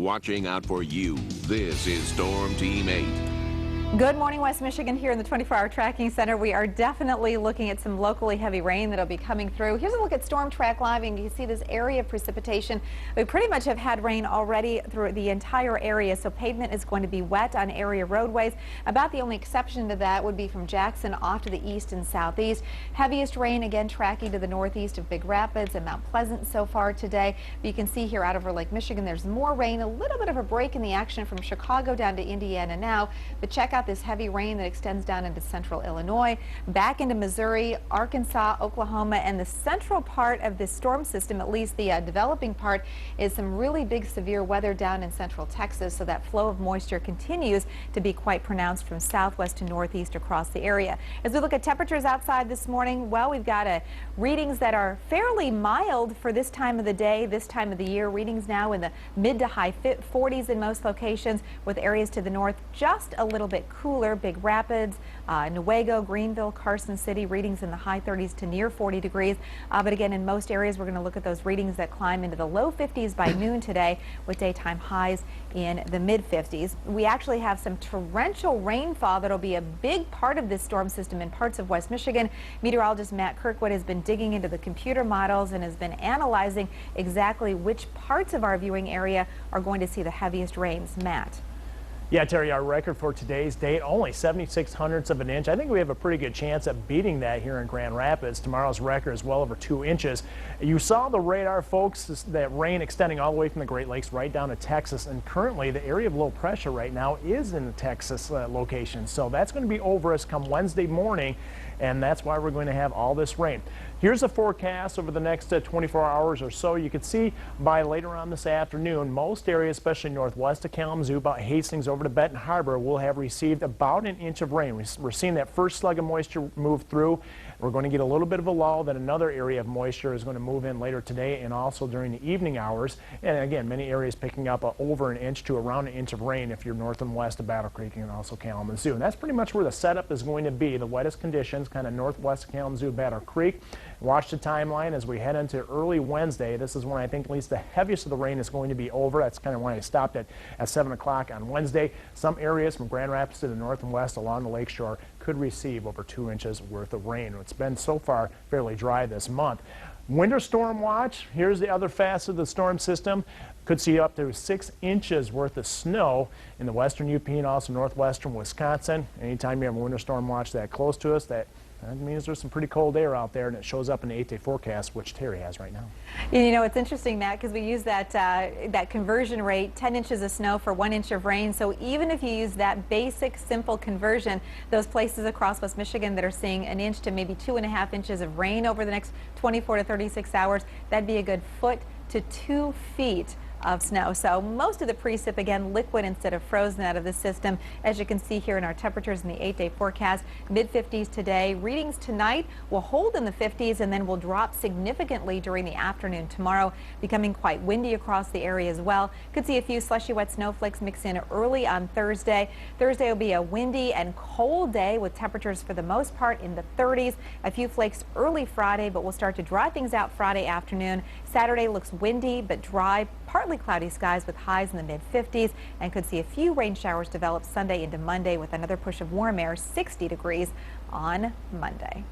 Watching out for you, this is Storm Team 8. Good morning, West Michigan. Here in the 24-hour tracking center, we are definitely looking at some locally heavy rain that'll be coming through. Here's a look at Storm Track Live, and you can see this area of precipitation. We pretty much have had rain already through the entire area, so pavement is going to be wet on area roadways. About the only exception to that would be from Jackson off to the east and southeast. Heaviest rain again tracking to the northeast of Big Rapids and Mount Pleasant so far today. But you can see here out over Lake Michigan, there's more rain, a little bit of a break in the action from Chicago down to Indiana now. But check out this heavy rain that extends down into central Illinois, back into Missouri, Arkansas, Oklahoma, and the central part of this storm system, at least the developing part, is some really big severe weather down in central Texas, so that flow of moisture continues to be quite pronounced from southwest to northeast across the area. As we look at temperatures outside this morning, well, we've got readings that are fairly mild for this time of the day, this time of the year. Readings now in the mid to high 40s in most locations, with areas to the north just a little bit cooler. Big Rapids, Newaygo, Greenville, Carson City, readings in the high 30s to near 40 degrees. But again, in most areas, we're going to look at those readings that climb into the low 50s by noon today, with daytime highs in the mid 50s. We actually have some torrential rainfall that'll be a big part of this storm system in parts of West Michigan. Meteorologist Matt Kirkwood has been digging into the computer models and has been analyzing exactly which parts of our viewing area are going to see the heaviest rains. Matt. Yeah, Terry, our record for today's date, only 76/100ths of an inch. I think we have a pretty good chance at beating that here in Grand Rapids. Tomorrow's record is well over 2 inches. You saw the radar, folks, that rain extending all the way from the Great Lakes right down to Texas. And currently, the area of low pressure right now is in the Texas location. So that's going to be over us come Wednesday morning, and that's why we're going to have all this rain. Here's a forecast over the next 24 hours or so. You can see by later on this afternoon, most areas, especially northwest of Kalamazoo, about Hastings over to Benton Harbor, will have received about an inch of rain. We're seeing that first slug of moisture move through. We're going to get a little bit of a lull. Then another area of moisture is going to move in later today and also during the evening hours. And again, many areas picking up over an inch to around an inch of rain if you're north and west of Battle Creek and also Kalamazoo. And that's pretty much where the setup is going to be. The wettest conditions kind of northwest of Kalamazoo, Battle Creek. Watch the timeline as we head into early Wednesday. This is when I think at least the heaviest of the rain is going to be over. That's kind of when I stopped at 7 o'clock on Wednesday. Some areas from Grand Rapids to the north and west along the lakeshore could receive over 2 inches worth of rain. It's been so far fairly dry this month. Winter storm watch. Here's the other facet of the storm system. Could see up to 6 inches worth of snow in the western UP and also northwestern Wisconsin. Anytime you have a winter storm watch that close to us, that means there's some pretty cold air out there, and it shows up in the 8-day forecast, which Terry has right now. You know, it's interesting, Matt, because we use that conversion rate, 10 inches of snow for 1 inch of rain. So even if you use that basic, simple conversion, those places across West Michigan that are seeing an inch to maybe 2.5 inches of rain over the next 24 to 36 hours, that'd be a good foot to 2 feet of snow. So most of the precip, again, liquid instead of frozen out of the system. As you can see here in our temperatures in the 8-day forecast, mid-50s today. Readings tonight will hold in the 50s and then will drop significantly during the afternoon tomorrow, becoming quite windy across the area as well. Could see a few slushy wet snowflakes mix in early on Thursday. Thursday will be a windy and cold day with temperatures for the most part in the 30s. A few flakes early Friday, but we'll start to dry things out Friday afternoon. Saturday looks windy but dry, partly cloudy skies with highs in the mid-50s, and could see a few rain showers develop Sunday into Monday with another push of warm air, 60 degrees on Monday.